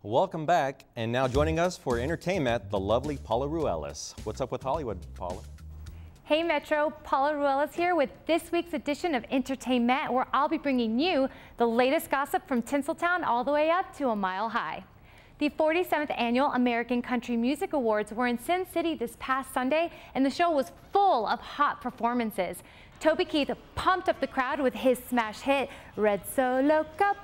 Welcome back, and now joining us for entertainment, the lovely Paula Ruelas. What's up with Hollywood, Paula? Hey Metro, Paula Ruelas here with this week's edition of Entertainment, where I'll be bringing you the latest gossip from Tinseltown all the way up to a mile high. The 47th Annual American Country Music Awards were in Sin City this past Sunday, and the show was full of hot performances. Toby Keith pumped up the crowd with his smash hit, Red Solo Cup,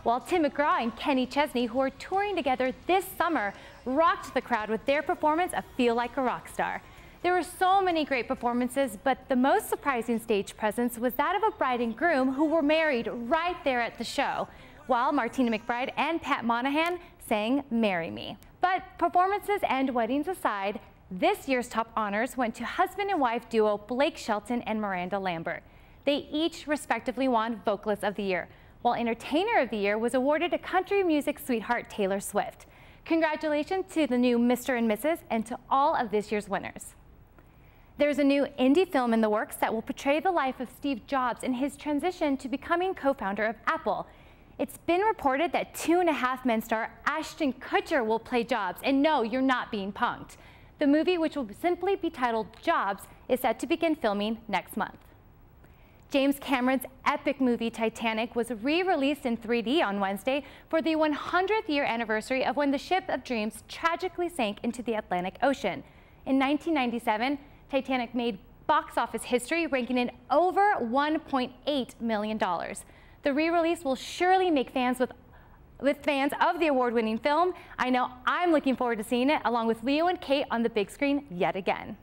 while Tim McGraw and Kenny Chesney, who are touring together this summer, rocked the crowd with their performance of Feel Like a Rock Star. There were so many great performances, but the most surprising stage presence was that of a bride and groom who were married right there at the show, while Martina McBride and Pat Monahan sang Marry Me. But performances and weddings aside, this year's top honors went to husband and wife duo Blake Shelton and Miranda Lambert. They each respectively won Vocalist of the Year, while Entertainer of the Year was awarded to country music sweetheart Taylor Swift. Congratulations to the new Mr. and Mrs. and to all of this year's winners. There's a new indie film in the works that will portray the life of Steve Jobs and his transition to becoming co-founder of Apple. It's been reported that 2.5 Men star Ashton Kutcher will play Jobs, and no, you're not being punked. The movie, which will simply be titled Jobs, is set to begin filming next month. James Cameron's epic movie Titanic was re-released in 3D on Wednesday for the 100th year anniversary of when the ship of dreams tragically sank into the Atlantic Ocean. In 1997, Titanic made box office history, ranking in over $1.8 million. The re-release will surely make fans with fans of the award-winning film. I know I'm looking forward to seeing it along with Leo and Kate on the big screen yet again.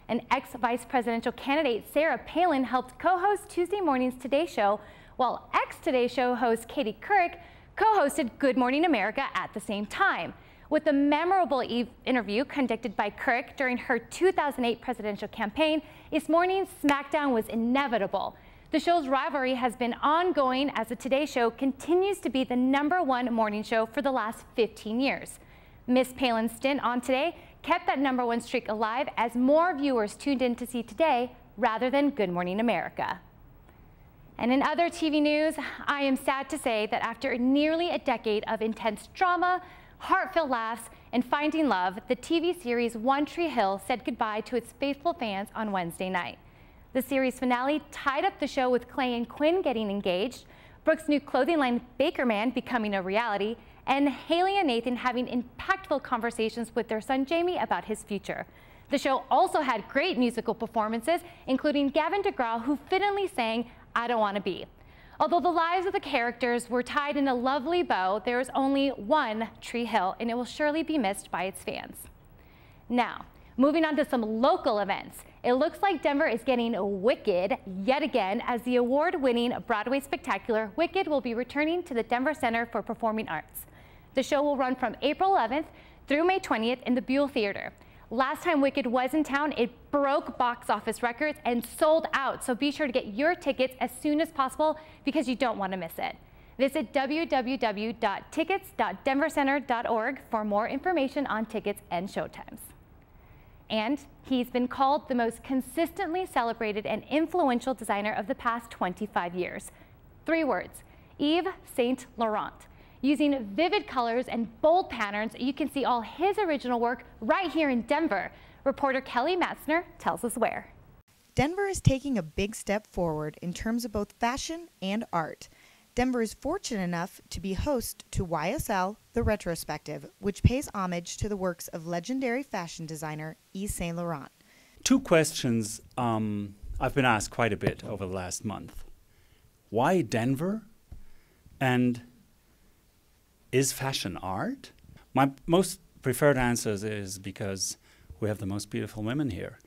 An ex-vice presidential candidate, Sarah Palin, helped co-host Tuesday morning's Today Show, while ex-Today Show host Katie Couric co-hosted Good Morning America at the same time. With the memorable interview conducted by Couric during her 2008 presidential campaign, this morning's SmackDown was inevitable. The show's rivalry has been ongoing as the Today Show continues to be the #1 morning show for the last 15 years. Miss Palin's stint on Today kept that #1 streak alive as more viewers tuned in to see Today rather than Good Morning America. And in other TV news, I am sad to say that after nearly a decade of intense drama, heartfelt laughs, and finding love, the TV series One Tree Hill said goodbye to its faithful fans on Wednesday night. The series finale tied up the show with Clay and Quinn getting engaged, Brooke's new clothing line Bakerman becoming a reality, and Haley and Nathan having impactful conversations with their son Jamie about his future. The show also had great musical performances, including Gavin DeGraw, who fittingly sang I Don't Want to Be. Although the lives of the characters were tied in a lovely bow, there is only one Tree Hill, and it will surely be missed by its fans. Now, moving on to some local events. It looks like Denver is getting Wicked yet again, as the award-winning Broadway spectacular Wicked will be returning to the Denver Center for Performing Arts. The show will run from April 11th through May 20th in the Buell Theater. Last time Wicked was in town, it broke box office records and sold out, so be sure to get your tickets as soon as possible because you don't want to miss it. Visit www.tickets.denvercenter.org for more information on tickets and showtimes. And he's been called the most consistently celebrated and influential designer of the past 25 years. 3 words, Yves Saint Laurent. Using vivid colors and bold patterns, you can see all his original work right here in Denver. Reporter Kelly Matzner tells us where. Denver is taking a big step forward in terms of both fashion and art. Denver is fortunate enough to be host to YSL, The Retrospective, which pays homage to the works of legendary fashion designer Yves Saint Laurent. 2 questions I've been asked quite a bit over the last month. Why Denver? And is fashion art? My most preferred answer is because we have the most beautiful women here.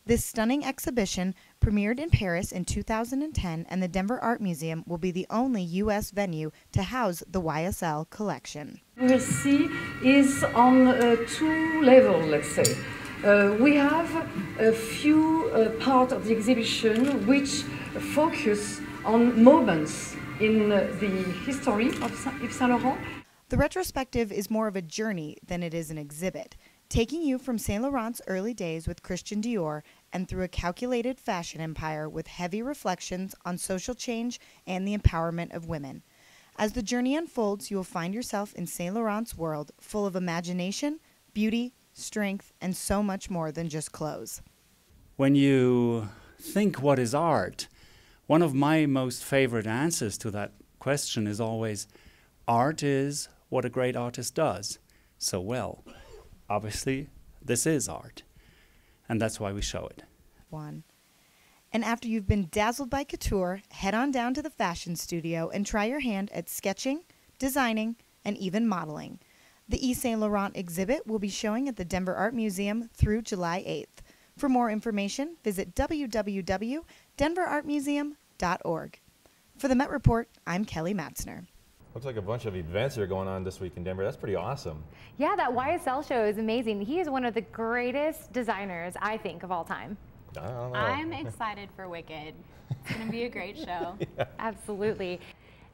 This stunning exhibition premiered in Paris in 2010, and the Denver Art Museum will be the only U.S. venue to house the YSL collection. We see is on 2 levels, let's say. We have a few parts of the exhibition which focus on moments in the history of Yves Saint Laurent. The retrospective is more of a journey than it is an exhibit, taking you from Saint Laurent's early days with Christian Dior and through a calculated fashion empire with heavy reflections on social change and the empowerment of women. As the journey unfolds, you will find yourself in Saint Laurent's world, full of imagination, beauty, strength, and so much more than just clothes. When you think what is art, one of my most favorite answers to that question is always, art is what a great artist does so well. Obviously, this is art, and that's why we show it. And after you've been dazzled by couture, head on down to the fashion studio and try your hand at sketching, designing, and even modeling. The Yves Saint Laurent exhibit will be showing at the Denver Art Museum through July 8th. For more information, visit www.denverartmuseum.org. For the Met Report, I'm Kelly Matzner. Looks like a bunch of events are going on this week in Denver. That's pretty awesome. Yeah, that YSL show is amazing. He is one of the greatest designers, I think, of all time. I don't know. I'm excited for Wicked. It's going to be a great show. Yeah. Absolutely.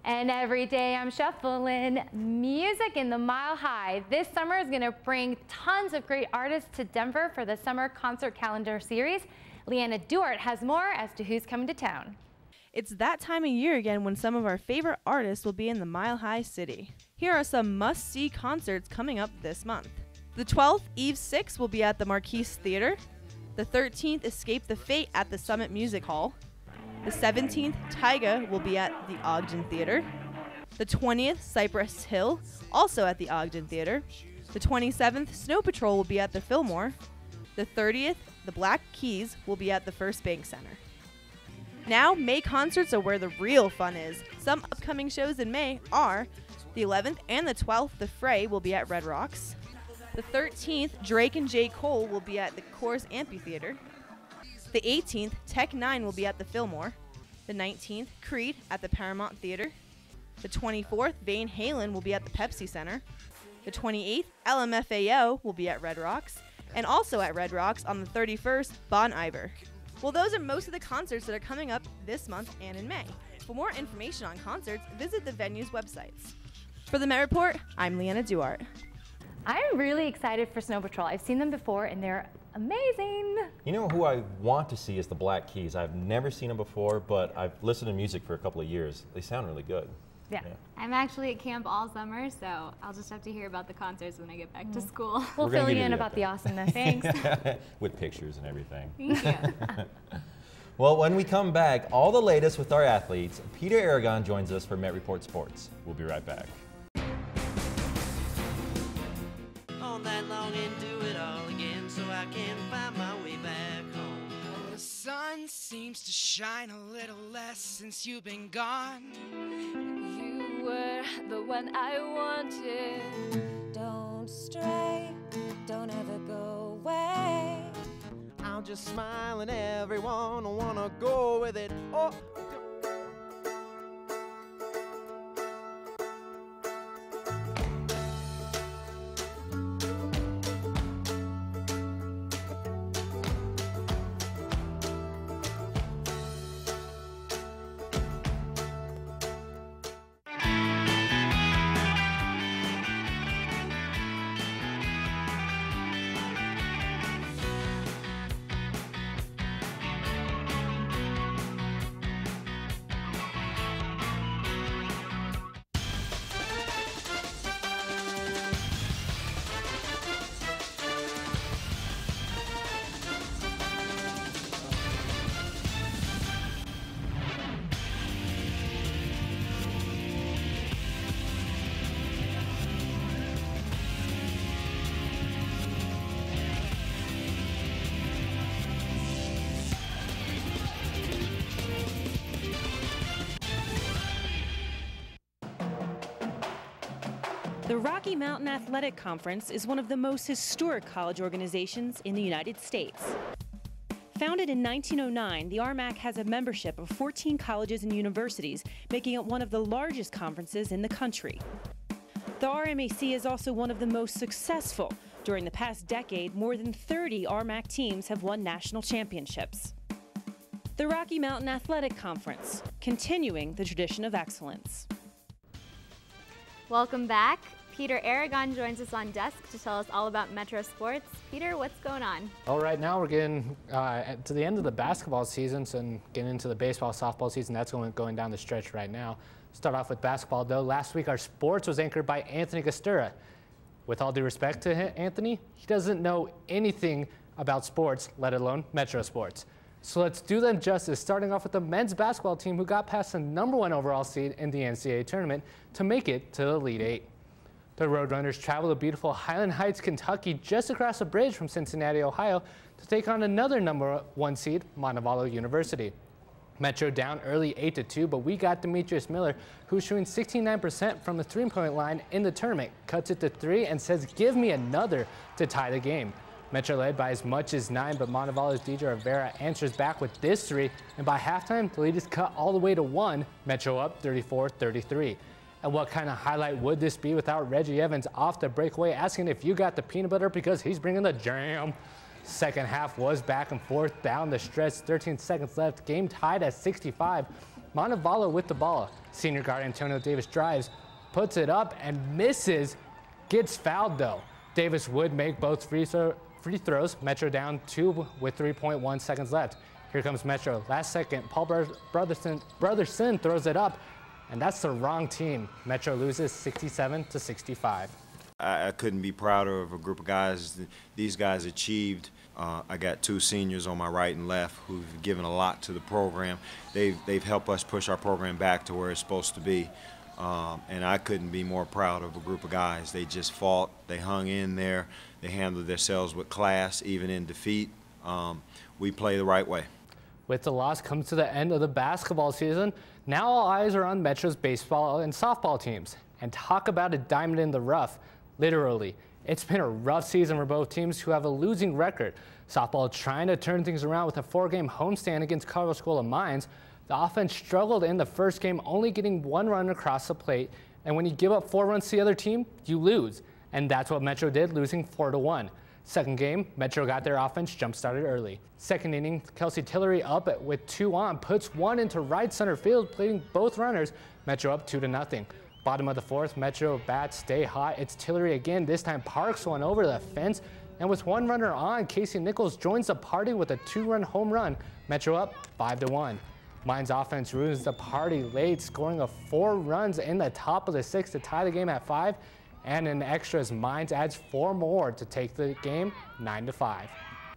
And every day I'm shuffling music in the Mile High. This summer is going to bring tons of great artists to Denver for the summer concert calendar series. Leanna Duart has more as to who's coming to town. It's that time of year again when some of our favorite artists will be in the Mile High City. Here are some must-see concerts coming up this month. The 12th, Eve 6 will be at the Marquise Theater. The 13th, Escape the Fate at the Summit Music Hall. The 17th, Tyga will be at the Ogden Theater. The 20th, Cypress Hill, also at the Ogden Theater. The 27th, Snow Patrol will be at the Fillmore. The 30th, the Black Keys will be at the First Bank Center. Now, May concerts are where the real fun is. Some upcoming shows in May are the 11th and the 12th, The Fray will be at Red Rocks. The 13th, Drake and J. Cole will be at the Coors Amphitheater. The 18th, Tech 9 will be at the Fillmore. The 19th, Creed at the Paramount Theater. The 24th, Van Halen will be at the Pepsi Center. The 28th, LMFAO will be at Red Rocks. And also at Red Rocks on the 31st, Bon Iver. Well, those are most of the concerts that are coming up this month and in May. For more information on concerts, visit the venue's websites. For the Met Report, I'm Leanna Duart. I'm really excited for Snow Patrol. I've seen them before and they're amazing. You know who I want to see is the Black Keys. I've never seen them before, but I've listened to music for a couple of years. They sound really good. Yeah. I'm actually at camp all summer, so I'll just have to hear about the concerts when I get back to school. We'll We're gonna fill give you you in the about the update. awesomeness. Thanks. With pictures and everything. Thank you. Well, when we come back, all the latest with our athletes. Peter Aragon joins us for Met Report Sports. We'll be right back. All night long and do it all again so I can find my way back home. The sun seems to shine a little less since you've been gone. You were the one I wanted. Don't stray, don't ever go away. I'll just smile and everyone will wanna go with it. Oh. The Rocky Mountain Athletic Conference is one of the most historic college organizations in the United States. Founded in 1909, the RMAC has a membership of 14 colleges and universities, making it one of the largest conferences in the country. The RMAC is also one of the most successful. During the past decade, more than 30 RMAC teams have won national championships. The Rocky Mountain Athletic Conference, continuing the tradition of excellence. Welcome back. Peter Aragon joins us on desk to tell us all about Metro Sports. Peter, what's going on? Well, right now we're getting to the end of the basketball season and getting into the baseball, softball season. That's going down the stretch right now. Start off with basketball, though. Last week, our sports was anchored by Anthony Costura. With all due respect to Anthony, he doesn't know anything about sports, let alone Metro sports. So let's do them justice, starting off with the men's basketball team who got past the #1 overall seed in the NCAA tournament to make it to the Elite Eight. The Roadrunners traveled to beautiful Highland Heights, Kentucky, just across the bridge from Cincinnati, Ohio, to take on another #1 seed, Montevallo University. Metro down early 8-2, but we got Demetrius Miller, who's shooting 69% from the three-point line in the tournament, cuts it to 3 and says, "Give me another," to tie the game. Metro led by as much as 9, but Montevallo's DJ Rivera answers back with this 3, and by halftime, the lead is cut all the way to 1, Metro up 34-33. And what kind of highlight would this be without Reggie Evans off the breakaway asking if you got the peanut butter because he's bringing the jam? Second half was back and forth down the stretch, 13 seconds left, game tied at 65. Montevallo with the ball. Senior guard Antonio Davis drives, puts it up and misses, gets fouled though. Davis would make both free throws. Metro down 2 with 3.1 seconds left. Here comes Metro. Last second, Paul Brotherson throws it up, and that's the wrong team. Metro loses 67-65. I couldn't be prouder of a group of guys. These guys achieved. I got 2 seniors on my right and left who've given a lot to the program. They've helped us push our program back to where it's supposed to be. And I couldn't be more proud of a group of guys. They just fought. They hung in there. They handled themselves with class, even in defeat. We play the right way. With the loss comes to the end of the basketball season. Now all eyes are on Metro's baseball and softball teams. And talk about a diamond in the rough. Literally, it's been a rough season for both teams who have a losing record. Softball trying to turn things around with a 4-game homestand against Colorado School of Mines. The offense struggled in the first game, only getting 1 run across the plate. And when you give up 4 runs to the other team, you lose. And that's what Metro did, losing 4-1. Second game, Metro got their offense jump-started early. Second inning, Kelsey Tillery up with 2 on, puts 1 into right center field, playing both runners. Metro up 2-0. Bottom of the 4th, Metro bats stay hot. It's Tillery again. This time parks one over the fence. And with 1 runner on, Casey Nichols joins the party with a 2-run home run. Metro up 5-1. Mines offense ruins the party late, scoring 4 runs in the top of the 6th to tie the game at 5. And in extras, Mines adds 4 more to take the game 9-5.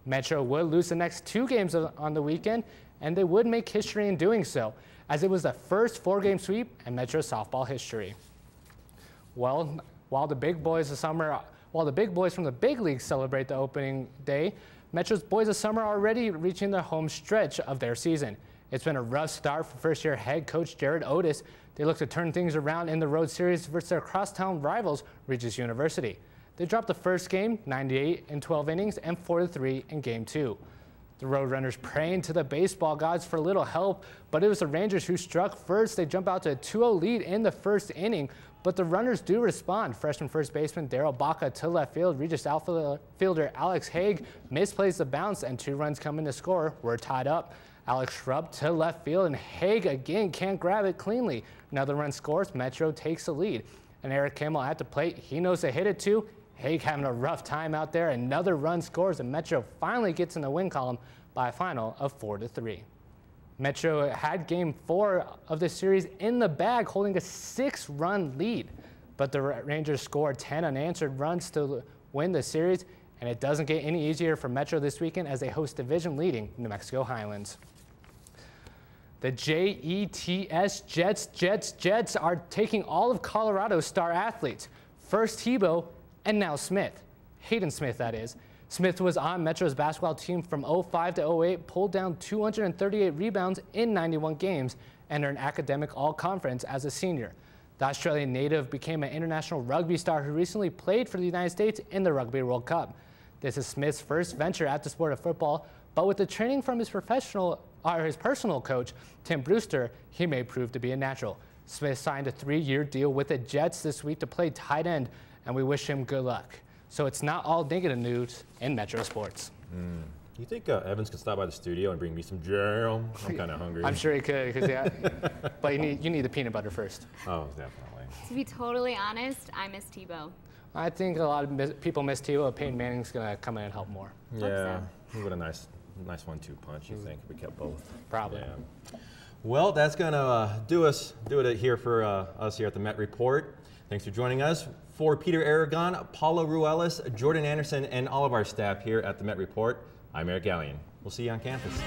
Metro would lose the next 2 games on the weekend, and they would make history in doing so, as it was the first 4-game sweep in Metro softball history. Well, while the big boys from the big leagues celebrate the opening day, Metro's boys of summer are already reaching the home stretch of their season. It's been a rough start for first-year head coach Jared Otis. They look to turn things around in the road series versus their crosstown rivals, Regis University. They dropped the first game, 98 in 12 innings, and 4-3 in Game 2. The Roadrunners praying to the baseball gods for a little help, but it was the Rangers who struck first. They jump out to a 2-0 lead in the first inning, but the runners do respond. Freshman first baseman Daryl Baca to left field. Regis outfielder Alex Haig misplays the bounce, and 2 runs come in to score. We're tied up. Alex Schrupp to left field, and Haig again can't grab it cleanly. Another run scores. Metro takes the lead. And Eric Kimmel at the plate. He knows to hit it too. Haig having a rough time out there. Another run scores, and Metro finally gets in the win column by a final of 4-3. Metro had Game 4 of the series in the bag, holding a 6-run lead. But the Rangers scored 10 unanswered runs to win the series, and it doesn't get any easier for Metro this weekend as they host division-leading New Mexico Highlands. The Jets are taking all of Colorado's star athletes. First Tebow, and now Smith. Hayden Smith, that is. Smith was on Metro's basketball team from 05 to 08, pulled down 238 rebounds in 91 games, and earned academic all-conference as a senior. The Australian native became an international rugby star who recently played for the United States in the Rugby World Cup. This is Smith's first venture at the sport of football, but with the training from his personal coach, Tim Brewster, he may prove to be a natural. Smith signed a 3-year deal with the Jets this week to play tight end, and we wish him good luck. So it's not all negative news in Metro sports. You think Evans could stop by the studio and bring me some jam? I'm kind of hungry. I'm sure he could, yeah. But you need the peanut butter first. Oh, definitely. To be totally honest, I miss Tebow. I think a lot of people miss Tebow. Peyton Manning's going to come in and help more. Yeah, he would a nice 1-2 punch, you think, if we kept both. Probably. Yeah. Well, that's going to do it here for us here at the Met Report. Thanks for joining us. For Peter Aragon, Paula Ruelas, Jordan Anderson, and all of our staff here at the Met Report, I'm Eric Gallion. We'll see you on campus.